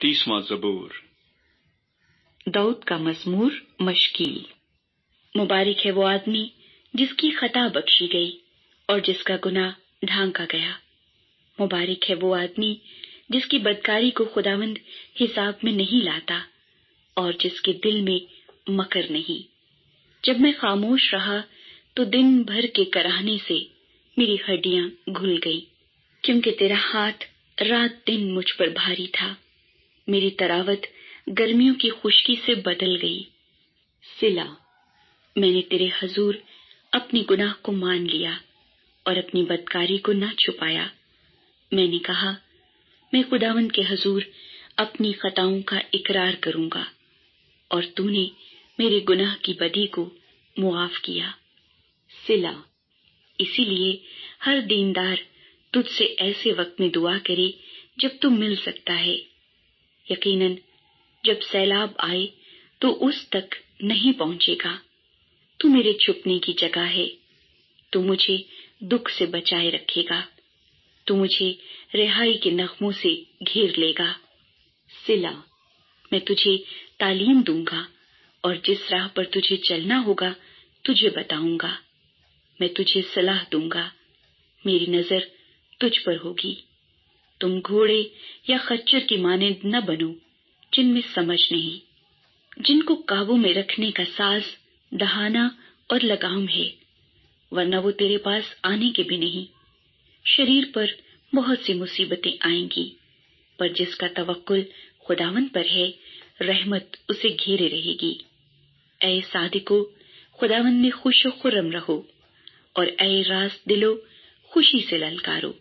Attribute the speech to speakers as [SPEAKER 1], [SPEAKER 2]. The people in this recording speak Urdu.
[SPEAKER 1] 38واں زبور۔
[SPEAKER 2] داؤد کا مزمور مشکیل۔ مبارک ہے وہ آدمی جس کی خطا بخشی گئی اور جس کا گناہ ڈھانکا گیا۔ مبارک ہے وہ آدمی جس کی بدکاری کو خداوند حساب میں نہیں لاتا اور جس کے دل میں مکر نہیں۔ جب میں خاموش رہا تو دن بھر کے کراہنے سے میری ہڈیاں گھل گئی، کیونکہ تیرا ہاتھ رات دن مجھ پر بھاری تھا۔ میری تراوت گرمیوں کی خشکی سے بدل گئی۔ صلا، میں نے تیرے حضور اپنی گناہ کو مان لیا اور اپنی بدکاری کو نہ چھپایا۔ میں نے کہا، میں خداوند کے حضور اپنی خطاؤں کا اقرار کروں گا، اور تو نے میرے گناہ کی بدی کو معاف کیا۔ صلا، اسی لیے ہر دیندار تجھ سے ایسے وقت میں دعا کرے جب تو مل سکتا ہے۔ یقیناً جب سیلاب آئے تو اس تک نہیں پہنچے گا۔ تو میرے چھپنے کی جگہ ہے، تو مجھے دکھ سے بچائے رکھے گا، تو مجھے رہائی کے نغموں سے گھیر لے گا۔ صلا، میں تجھے تعلیم دوں گا اور جس راہ پر تجھے چلنا ہوگا تجھے بتاؤں گا۔ میں تجھے صلاح دوں گا، میری نظر تجھ پر ہوگی۔ تم گھوڑے یا خچر کی مانند نہ بنو جن میں سمجھ نہیں، جن کو قابو میں رکھنے کا ساز دہانا اور لگام ہے، ورنہ وہ تیرے پاس آنے کے بھی نہیں۔ شریر پر بہت سی مصیبتیں آئیں گی، پر جس کا توکل خداوند پر ہے رحمت اسے گھیرے رہے گی۔ اے صادقو، خداوند میں خوش و خرم رہو، اور اے راست دلو خوشی سے للکارو۔